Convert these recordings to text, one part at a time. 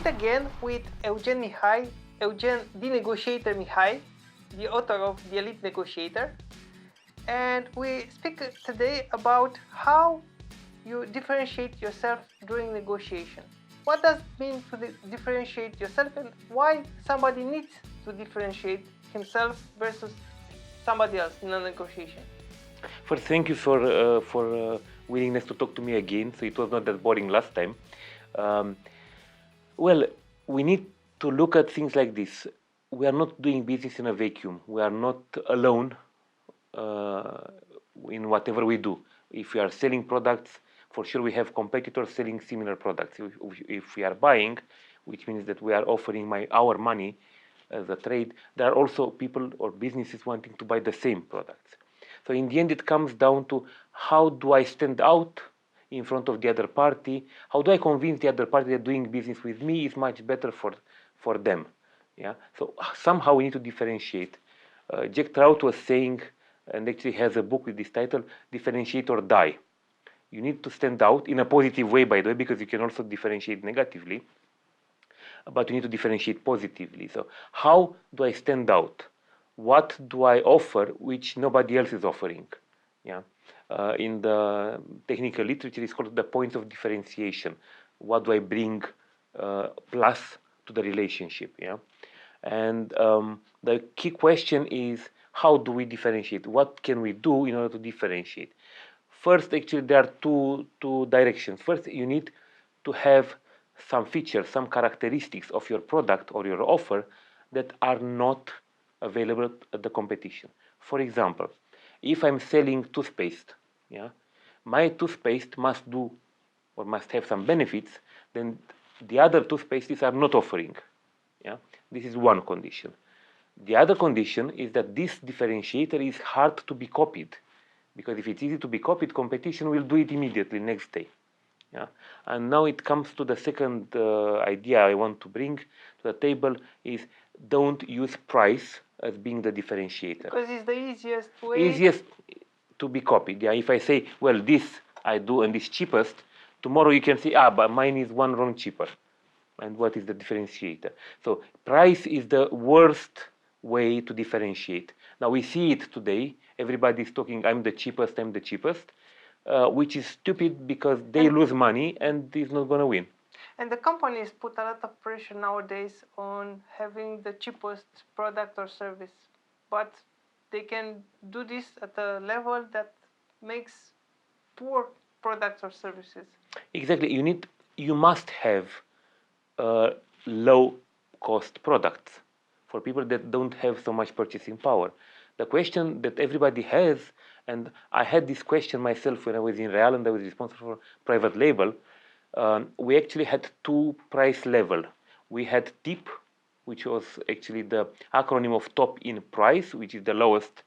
meet again with Eugen Mihai, Eugen the Negotiator Mihai, the author of The Elite Negotiator. And we speak today about how you differentiate yourself during negotiation. What does it mean to differentiate yourself, and why somebody needs to differentiate himself versus somebody else in a negotiation? First, thank you for willingness to talk to me again. So it was not that boring last time. Well, we need to look at things like this. We are not doing business in a vacuum. We are not alone in whatever we do. If we are selling products, for sure we have competitors selling similar products. If we are buying, which means that we are offering our money as a trade, there are also people or businesses wanting to buy the same products. So in the end, it comes down to how do I stand out in front of the other party? How do I convince the other party that doing business with me is much better for them? Yeah. So somehow we need to differentiate. Jack Trout was saying, and actually has a book with this title, "Differentiate or Die." You need to stand out in a positive way, by the way, because you can also differentiate negatively. But you need to differentiate positively. So how do I stand out? What do I offer which nobody else is offering? Yeah. In the technical literature, it's called the points of differentiation. What do I bring plus to the relationship? Yeah. And the key question is, how do we differentiate? What can we do in order to differentiate? First, actually, there are two directions. First, you need to have some features, some characteristics of your product or your offer that are not available at the competition. For example, if I'm selling toothpaste, yeah, my toothpaste must do or must have some benefits then the other toothpastes are not offering. Yeah, this is one condition. The other condition is that this differentiator is hard to be copied, because if it's easy to be copied, competition will do it immediately next day. Yeah. And now it comes to the second idea I want to bring to the table is don't use price as being the differentiator. Because it's the easiest way. Easiest to be copied. Yeah. If I say, well, this I do and this cheapest, tomorrow you can say, but mine is one rung cheaper. And what is the differentiator? So price is the worst way to differentiate. Now we see it today. Everybody is talking, I'm the cheapest, which is stupid because they lose money and is not going to win. And the companies put a lot of pressure nowadays on having the cheapest product or service, but they can do this at a level that makes poor products or services. Exactly. You must have low cost products for people that don't have so much purchasing power. The question that everybody has, and I had this question myself when I was in Real and I was responsible for private label, we actually had two price level. We had TIP, which was actually the acronym of top in price, which is the lowest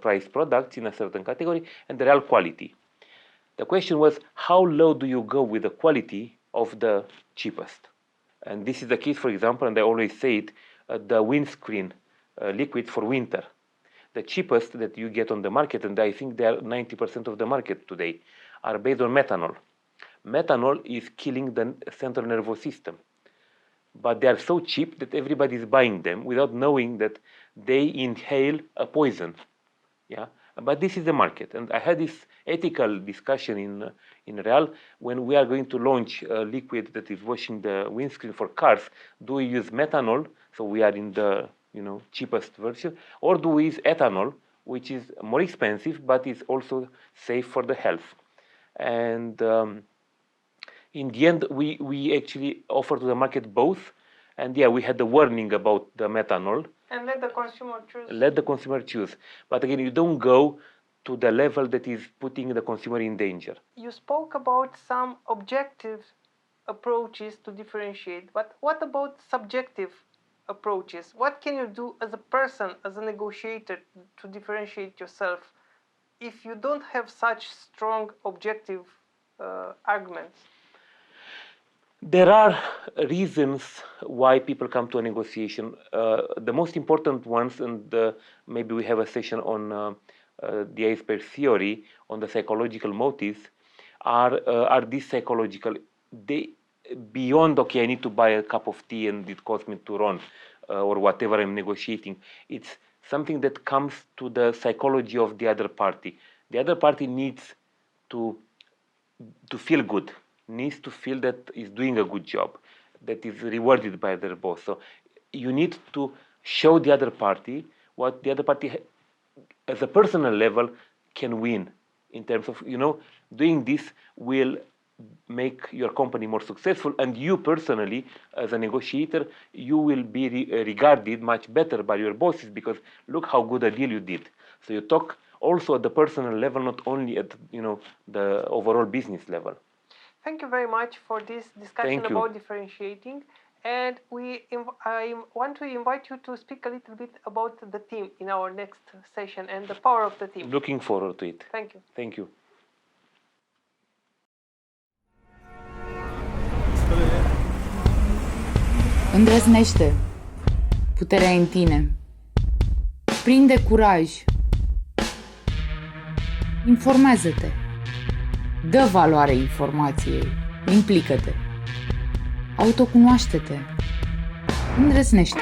price products in a certain category, and the Real quality. The question was, how low do you go with the quality of the cheapest? And this is the case, for example, and I always say it, the windscreen liquid for winter. The cheapest that you get on the market, and I think they are 90% of the market today, are based on methanol. Methanol is killing the central nervous system. But they are so cheap that everybody is buying them without knowing that they inhale a poison. Yeah, but this is the market. And I had this ethical discussion in Real when we are going to launch a liquid that is washing the windscreen for cars. Do we use methanol? So we are in the cheapest version, or do we use ethanol, which is more expensive but is also safe for the health? And in the end, we actually offer to the market both. And yeah, we had the warning about the methanol. And let the consumer choose. Let the consumer choose. But again, you don't go to the level that is putting the consumer in danger. You spoke about some objective approaches to differentiate, but what about subjective approaches? What can you do as a person, as a negotiator, to differentiate yourself if you don't have such strong objective arguments? There are reasons why people come to a negotiation. The most important ones, and maybe we have a session on the iceberg theory on the psychological motives, are these psychological. beyond, okay, I need to buy a cup of tea and it costs me to run or whatever I'm negotiating. It's something that comes to the psychology of the other party. The other party needs to feel good, needs to feel that is doing a good job, that is rewarded by their boss. So you need to show the other party what the other party as a personal level can win in terms of, doing this will make your company more successful, and you personally as a negotiator, you will be regarded much better by your bosses because look how good a deal you did. So you talk also at the personal level, not only at the overall business level. Thank you very much for this discussion about differentiating. And I want to invite you to speak a little bit about the team in our next session and the power of the team. Looking forward to it. Thank you. Thank you. Îndrăznește. Puterea e în tine. Prinde curaj. Informează-te. Dă valoare informației. Implică-te. Autocunoaște-te. Îndrăznește.